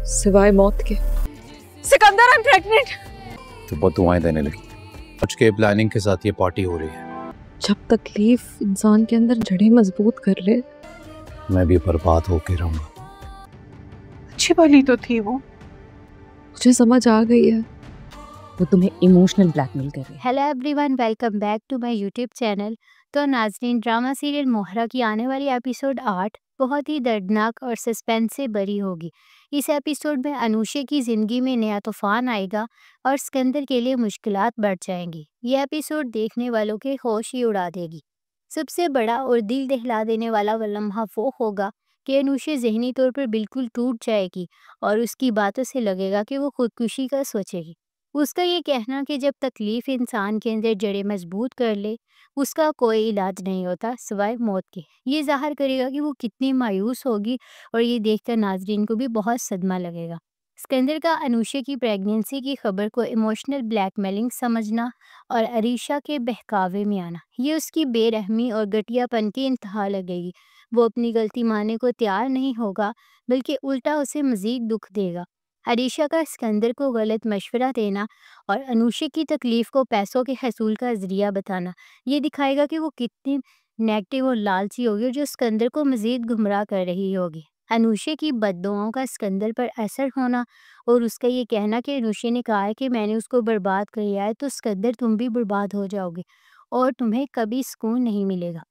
सिवाय मौत के। Sikandar, I am pregnant. तो बददुआएं देने लगी। आज के प्लानिंग के साथ ये पार्टी हो रही है। जब तकलीफ इंसान के अंदर जड़ें मजबूत कर ले, मैं भी बर्बाद होके रहूंगा। अच्छी वाली तो थी वो। मुझे समझ आ गई है वो तुम्हें इमोशनल ब्लैकमेल कर रही है। Hello everyone, welcome back to my YouTube channel. तो नाज़रीन, ड्रामा सीरियल मोहरा की आने वाली एपिसोड 8 बहुत ही दर्दनाक और सस्पेंस से भरी होगी। इस एपिसोड में अनुषा की ज़िंदगी में नया तूफान आएगा और सिकंदर के लिए मुश्किलात बढ़ जाएंगी। ये एपिसोड देखने वालों के होश ही उड़ा देगी। सबसे बड़ा और दिल दहला देने वाला लम्हा वो होगा कि अनुषा ज़हनी तौर पर बिल्कुल टूट जाएगी और उसकी बातों से लगेगा कि वो खुदकुशी का सोचेगी। उसका ये कहना कि जब तकलीफ़ इंसान के अंदर जड़ें मजबूत कर ले, उसका कोई इलाज नहीं होता सिवाय मौत के, ये ज़ाहिर करेगा कि वो कितनी मायूस होगी और ये देखकर नाजरीन को भी बहुत सदमा लगेगा। सिकंदर का अनुषा की प्रेगनेंसी की खबर को इमोशनल ब्लैकमेलिंग समझना और अरीशा के बहकावे में आना, ये उसकी बेरहमी और घटियापन की इंतहा लगेगी। वो अपनी गलती मानने को तैयार नहीं होगा, बल्कि उल्टा उसे मज़ीद दुख देगा। अरीशा का सिकंदर को गलत मशवरा देना और अनुषा की तकलीफ़ को पैसों के हसूल का ज़रिया बताना, ये दिखाएगा कि वो कितनी नेगेटिव और लालची होगी, जो सिकंदर को मज़ीद गुमराह कर रही होगी। अनुषा की बद्दुआओं का सिकंदर पर असर होना और उसका ये कहना कि अनुषा ने कहा है कि मैंने उसको बर्बाद किया है, तो सिकंदर तुम भी बर्बाद हो जाओगे और तुम्हें कभी सुकून नहीं मिलेगा।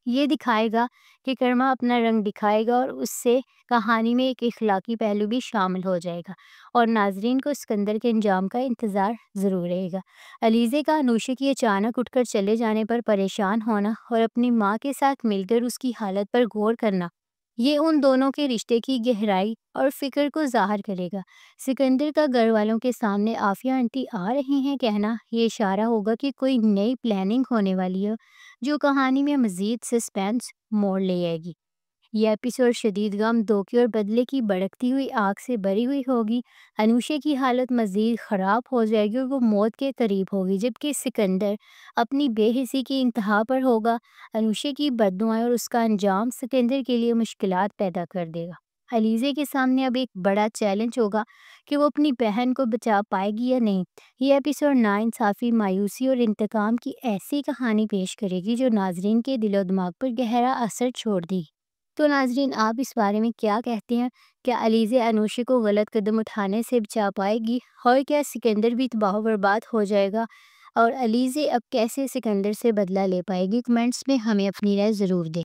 ये दिखाएगा कि कर्मा अपना रंग दिखाएगा और उससे कहानी में एक इखलाकी पहलू भी शामिल हो जाएगा और नाजरीन को सिकंदर के अंजाम का इंतज़ार ज़रूर रहेगा। अलीज़े का अनुषा की अचानक उठकर चले जाने पर परेशान होना और अपनी माँ के साथ मिलकर उसकी हालत पर गौर करना, ये उन दोनों के रिश्ते की गहराई और फिक्र को ज़ाहिर करेगा। सिकंदर का घर वालों के सामने आफिया आंटी आ रही हैं कहना, ये इशारा होगा कि कोई नई प्लानिंग होने वाली है जो कहानी में मज़ीद सस्पेंस मोड़ ले आएगी। यह एपिसोड शदीद गम, धोखे और बदले की भड़कती हुई आग से भरी हुई होगी। अनुषा की हालत मज़ीद ख़राब हो जाएगी और वो मौत के करीब होगी, जबकि सिकंदर अपनी बेहिसी की इंतहा पर होगा। अनुषा की बद्दुआएं और उसका अंजाम सिकंदर के लिए मुश्किलात पैदा कर देगा। अलीज़े के सामने अब एक बड़ा चैलेंज होगा कि वो अपनी बहन को बचा पाएगी या नहीं। ये एपिसोड नाइंसाफ़ी, मायूसी और इंतकाम की ऐसी कहानी पेश करेगी जो नाजरीन के दिलो दिमाग पर गहरा असर छोड़ दी। तो नाजरीन, आप इस बारे में क्या कहते हैं? क्या अलीज़ा अनुषा को गलत कदम उठाने से बचा पाएगी और क्या सिकंदर भी तबाह बर्बाद हो जाएगा? और अलीज़ा अब कैसे सिकंदर से बदला ले पाएगी? कमेंट्स में हमें अपनी राय ज़रूर दें।